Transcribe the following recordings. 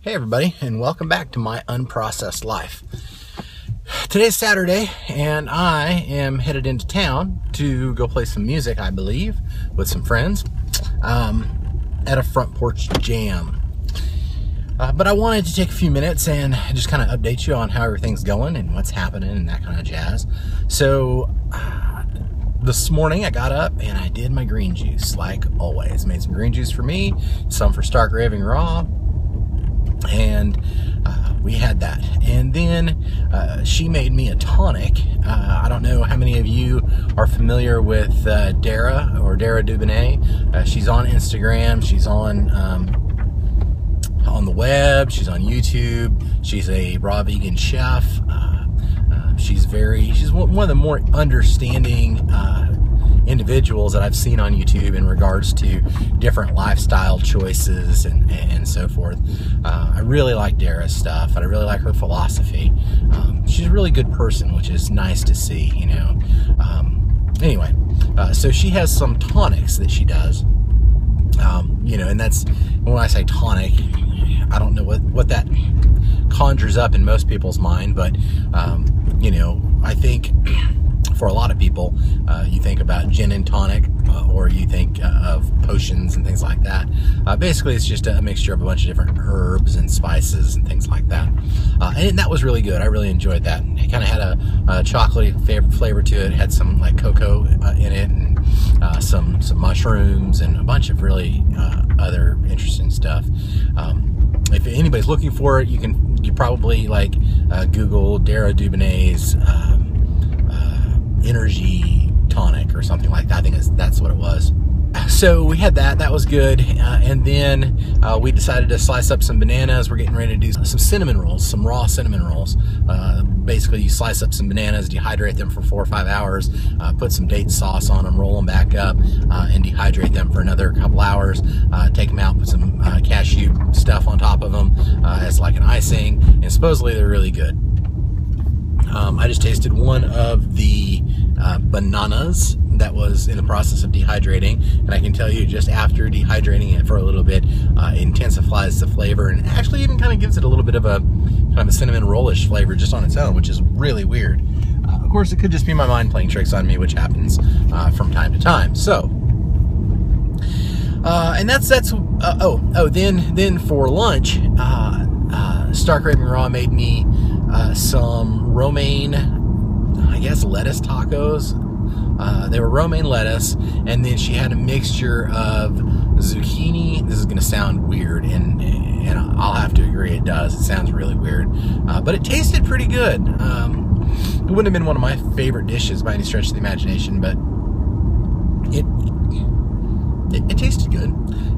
Hey everybody, and welcome back to my unprocessed life. Today's Saturday, and I am headed into town to go play some music, I believe, with some friends at a front porch jam. But I wanted to take a few minutes and just kind of update you on how everything's going and what's happening and that kind of jazz. So this morning I got up and I did my green juice, like always. Made some green juice for me, some for Stark Raving Raw. And we had that, and then she made me a tonic. I don't know how many of you are familiar with Dara Dubonnet. She's on Instagram, she's on the web, she's on YouTube. She's a raw vegan chef. She's one of the more understanding individuals that I've seen on YouTube in regards to different lifestyle choices and so forth. I really like Dara's stuff, and I really like her philosophy. She's a really good person, which is nice to see, you know. Anyway, so she has some tonics that she does, you know, and that's, when I say tonic, I don't know what that conjures up in most people's mind, but you know, I think for a lot of people, you think about gin and tonic, or you think of potions and things like that. Basically, it's just a mixture of a bunch of different herbs and spices and things like that. And that was really good. I really enjoyed that. It kind of had a chocolatey flavor to it. It had some like cocoa in it, and some mushrooms, and a bunch of really other interesting stuff. If anybody's looking for it, you probably like Google Dara Dubonnet's energy tonic or something like that. I think that's what it was. So we had that was good, and then we decided to slice up some bananas. We're getting ready to do some cinnamon rolls, some raw cinnamon rolls. Basically, you slice up some bananas, dehydrate them for 4 or 5 hours, put some date sauce on them, roll them back up, and dehydrate them for another couple hours. Take them out, put some cashew stuff on top of them as like an icing, and supposedly they're really good. I just tasted one of the bananas that was in the process of dehydrating, and I can tell you, just after dehydrating it for a little bit, it intensifies the flavor, and actually even kind of gives it a little bit of a cinnamon rollish flavor just on its own, which is really weird. Of course, it could just be my mind playing tricks on me, which happens from time to time. So, and that's then for lunch, Stark Raving Raw made me some romaine, I guess, lettuce tacos. They were romaine lettuce, and then she had a mixture of zucchini. This is going to sound weird, and I'll have to agree, it does. It sounds really weird, but it tasted pretty good. It wouldn't have been one of my favorite dishes by any stretch of the imagination, but it tasted good.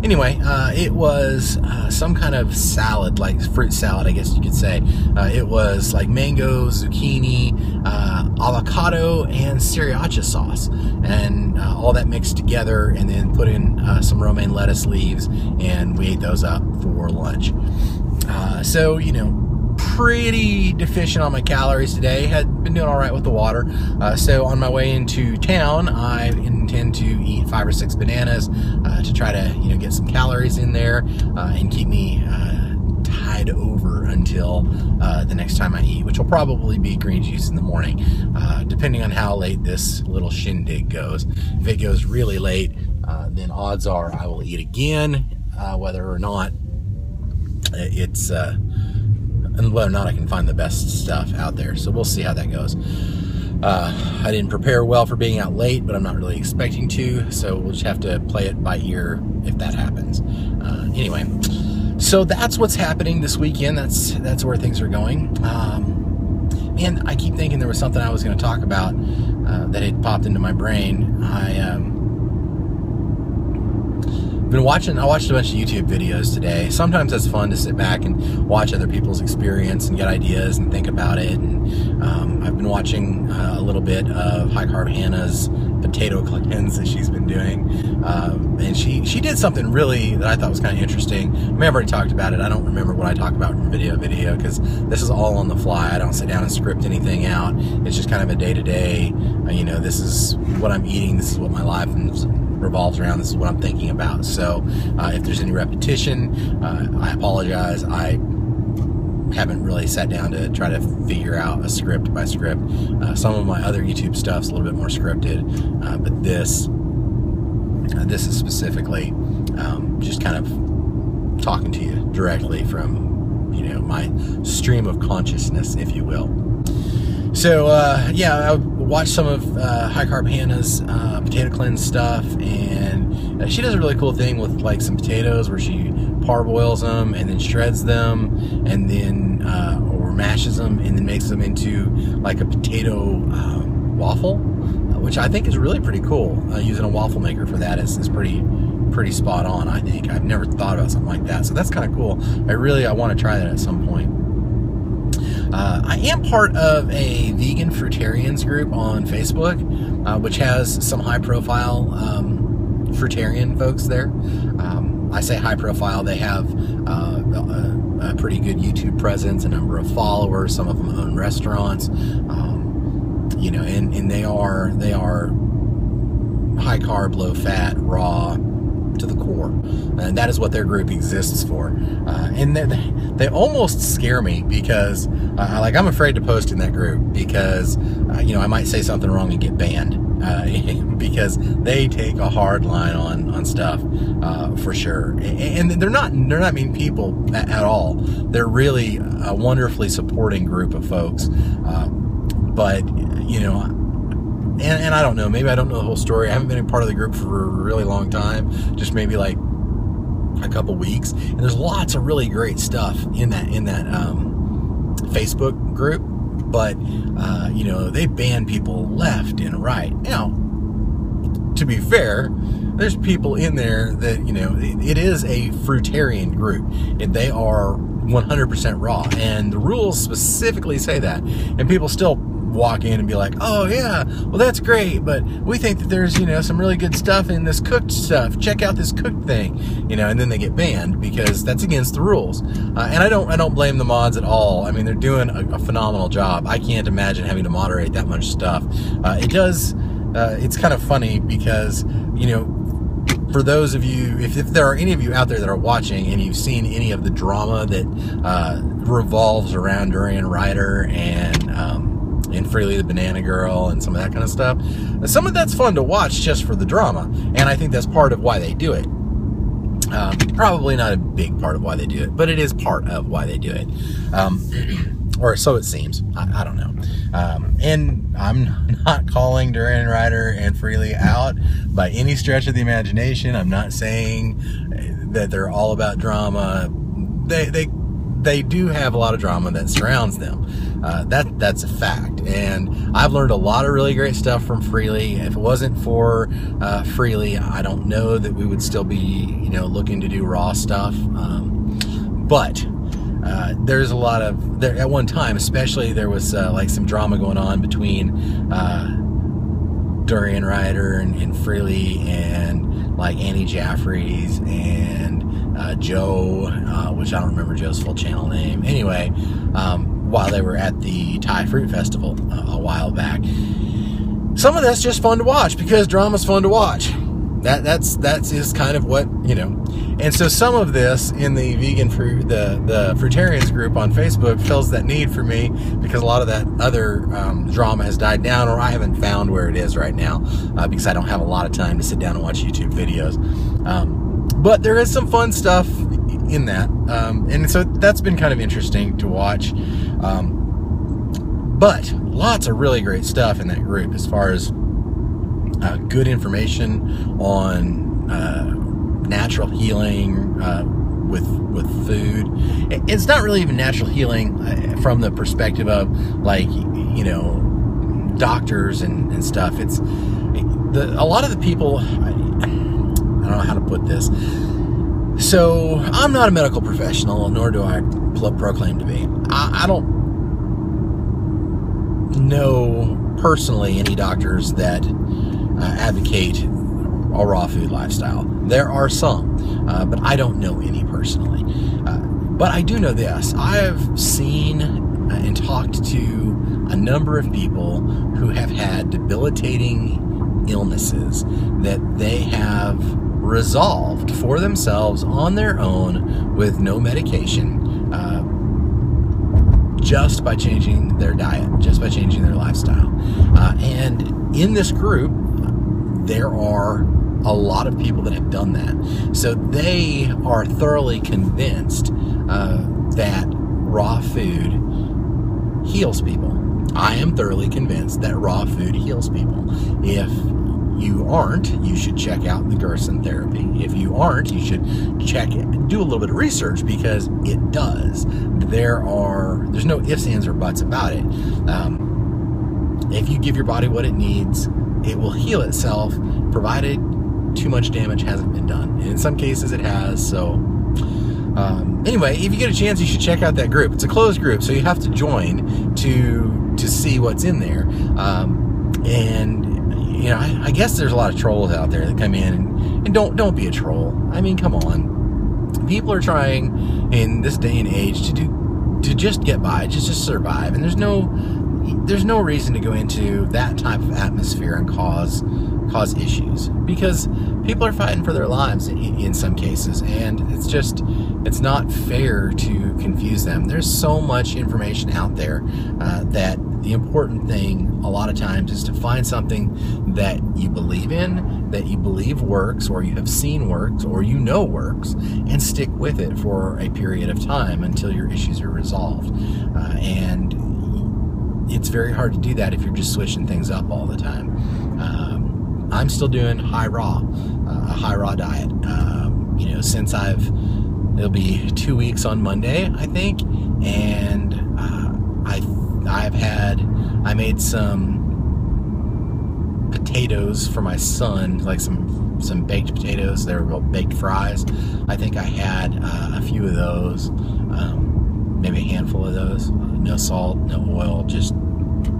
Anyway, it was some kind of salad, like fruit salad, I guess you could say. It was like mango, zucchini, avocado, and sriracha sauce, and all that mixed together, and then put in some romaine lettuce leaves, and we ate those up for lunch. So, you know, pretty deficient on my calories today. Had been doing all right with the water. So on my way into town, I intend to eat 5 or 6 bananas to try to, you know, get some calories in there and keep me tied over until the next time I eat, which will probably be green juice in the morning, depending on how late this little shindig goes. If it goes really late, then odds are I will eat again, whether or not I can find the best stuff out there. So we'll see how that goes. I didn't prepare well for being out late, but I'm not really expecting to, so we'll just have to play it by ear if that happens. Anyway, so that's what's happening this weekend. That's where things are going. Man, I keep thinking there was something I was going to talk about that had popped into my brain. I watched a bunch of YouTube videos today. Sometimes it's fun to sit back and watch other people's experience and get ideas and think about it. And I've been watching a little bit of High Carb Hannah's potato cleanse that she's been doing, and she did something really that I thought was kind of interesting. I mean, I've already talked about it. I don't remember what I talk about from video to video because this is all on the fly. I don't sit down and script anything out. It's just kind of a day-to-day, you know, this is what I'm eating, this is what my life revolves around, this is what I'm thinking about. So if there's any repetition, I apologize. I haven't really sat down to try to figure out a script by script. Some of my other YouTube stuff's a little bit more scripted, but this is specifically just kind of talking to you directly from, you know, my stream of consciousness, if you will. So yeah, I watched some of High Carb Hannah's potato cleanse stuff, and she does a really cool thing with like some potatoes where she parboils them and then shreds them, and then or mashes them and then makes them into like a potato waffle, which I think is really pretty cool. Using a waffle maker for that is pretty spot on, I think. I've never thought about something like that, so that's kind of cool. I want to try that at some point. I am part of a vegan fruitarians group on Facebook, which has some high-profile fruitarian folks there. I say high-profile; they have a pretty good YouTube presence, a number of followers. Some of them own restaurants, you know, and they are high-carb, low-fat, raw to the core, and that is what their group exists for. And they almost scare me because like I'm afraid to post in that group because you know, I might say something wrong and get banned because they take a hard line on stuff for sure. And they're not mean people at all. They're really a wonderfully supporting group of folks, but you know, and I don't know, maybe I don't know the whole story. I haven't been a part of the group for a really long time, just maybe like a couple weeks. And there's lots of really great stuff in that Facebook group, but you know, they ban people left and right. Now, to be fair, there's people in there that, you know, it is a fruitarian group, and they are 100% raw, and the rules specifically say that, and people still walk in and be like, oh yeah, well that's great, but we think that there's, you know, some really good stuff in this cooked stuff, check out this cooked thing, you know, and then they get banned because that's against the rules. And I don't blame the mods at all. I mean, they're doing a phenomenal job. I can't imagine having to moderate that much stuff. It's kind of funny because, you know, for those of you, if there are any of you out there that are watching and you've seen any of the drama that revolves around Durian Ryder and Freely the Banana Girl and some of that kind of stuff, some of that's fun to watch just for the drama, and I think that's part of why they do it. Probably not a big part of why they do it, but it is part of why they do it. Or so it seems. I don't know. And I'm not calling Durian Ryder and Freely out by any stretch of the imagination. I'm not saying that they're all about drama. They do have a lot of drama that surrounds them. That's a fact. And I've learned a lot of really great stuff from Freely. If it wasn't for Freely, I don't know that we would still be, you know, looking to do raw stuff. But there's a lot of, at one time especially, there was like some drama going on between Durian Ryder and Freely and like Annie Jaffries and Joe, which I don't remember Joe's full channel name. Anyway, while they were at the Thai Fruit Festival a while back. Some of that's just fun to watch because drama's fun to watch. That's is kind of what, you know. And so some of this in the vegan fruit, the fruitarians group on Facebook fills that need for me because a lot of that other drama has died down, or I haven't found where it is right now because I don't have a lot of time to sit down and watch YouTube videos. But there is some fun stuff in that, and so that's been kind of interesting to watch. But lots of really great stuff in that group as far as good information on natural healing with food. It's not really even natural healing from the perspective of, like, you know, doctors and stuff. It's a lot of the people, I don't know how to put this. So I'm not a medical professional, nor do I proclaim to be. I don't know personally any doctors that advocate a raw food lifestyle. There are some, but I don't know any personally. But I do know this. I have seen and talked to a number of people who have had debilitating illnesses that they have resolved for themselves on their own with no medication, just by changing their diet, just by changing their lifestyle. And in this group, there are a lot of people that have done that. So they are thoroughly convinced that raw food heals people. I am thoroughly convinced that raw food heals people. If you aren't, you should check out the Gerson therapy. If you aren't, you should do a little bit of research, because it does. There's no ifs, ands, or buts about it. If you give your body what it needs, it will heal itself, provided too much damage hasn't been done. And in some cases it has. So anyway, if you get a chance, you should check out that group. It's a closed group, so you have to join to see what's in there. And you know, I guess there's a lot of trolls out there that come in and don't be a troll. I mean, come on. People are trying in this day and age to just get by, just survive, and there's no reason to go into that type of atmosphere and cause issues, because people are fighting for their lives in some cases, and it's not fair to confuse them. There's so much information out there that the important thing a lot of times is to find something that you believe in, that you believe works, or you have seen works, or you know works, and stick with it for a period of time until your issues are resolved. And it's very hard to do that if you're just switching things up all the time. I'm still doing a high raw diet. You know, since it'll be 2 weeks on Monday, I think, and I made some potatoes for my son, like some baked potatoes. They were baked fries. I think I had a few of those, maybe a handful of those. No salt, no oil, just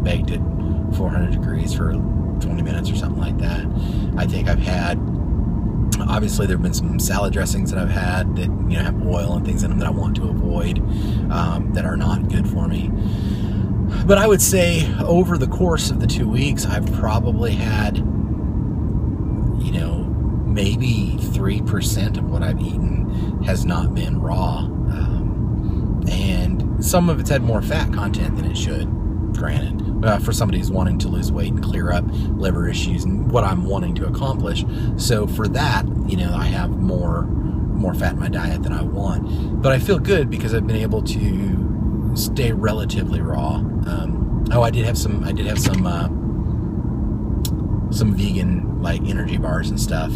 baked it 400 degrees for 20 minutes or something like that. I think I've had, obviously there have been some salad dressings that I've had that, you know, have oil and things in them that I want to avoid, that are not good for me. But I would say over the course of the 2 weeks, I've probably had, you know, maybe 3% of what I've eaten has not been raw. And some of it's had more fat content than it should, granted, for somebody who's wanting to lose weight and clear up liver issues and what I'm wanting to accomplish. So for that, you know, I have more fat in my diet than I want. But I feel good because I've been able to stay relatively raw. I did have some vegan, like, energy bars and stuff.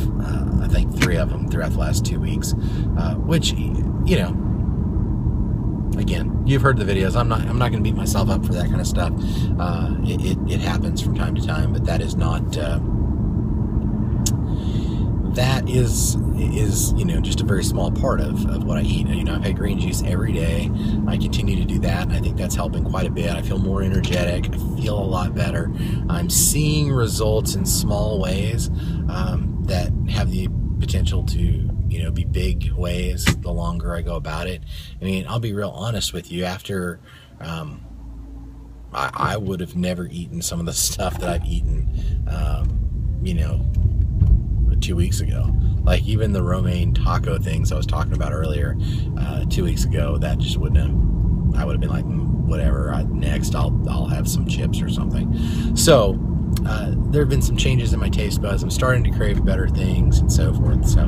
I think 3 of them throughout the last 2 weeks, which, you know, again, you've heard the videos. I'm not going to beat myself up for that kind of stuff. It happens from time to time, but that is not. That is you know, just a very small part of what I eat. You know, I've had green juice every day. I continue to do that, and I think that's helping quite a bit. I feel more energetic. I feel a lot better. I'm seeing results in small ways that have the potential to, you know, be big ways the longer I go about it. I mean, I'll be real honest with you. After I would have never eaten some of the stuff that I've eaten, you know, 2 weeks ago. Like even the romaine taco things I was talking about earlier, 2 weeks ago, that just wouldn't have, I would have been like, whatever, next I'll have some chips or something. So there have been some changes in my taste buds. I'm starting to crave better things and so forth. So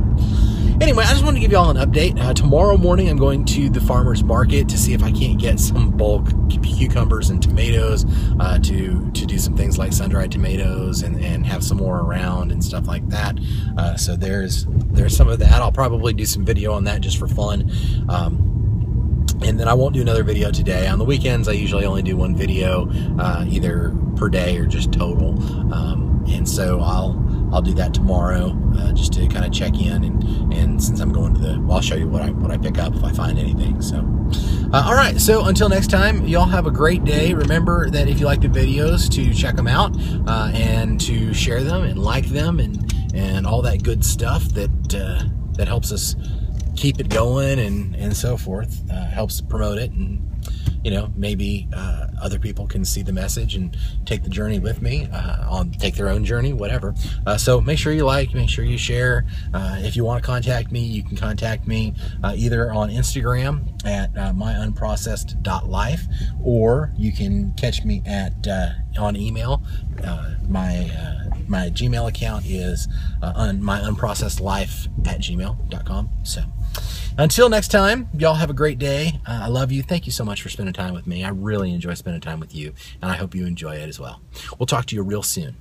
anyway, I just wanted to give you all an update. Tomorrow morning I'm going to the farmer's market to see if I can't get some bulk cucumbers and tomatoes, to do some things like sun-dried tomatoes and have some more around and stuff like that. So there's some of that. I'll probably do some video on that just for fun. And then I won't do another video today. On the weekends, I usually only do one video, either per day or just total. And so I'll do that tomorrow, just to kind of check in, and since I'm going to I'll show you what I pick up if I find anything. So, all right. So until next time, y'all have a great day. Remember that if you like the videos, to check them out, and to share them and like them and all that good stuff that helps us keep it going and so forth, helps promote it, maybe other people can see the message and take the journey with me, take their own journey, whatever. So make sure you like, make sure you share. If you want to contact me, you can contact me either on Instagram at myunprocessed.life, or you can catch me at on email. My Gmail account is myunprocessedlife@gmail.com. So until next time, y'all have a great day. I love you. Thank you so much for spending time with me. I really enjoy spending time with you, and I hope you enjoy it as well. We'll talk to you real soon.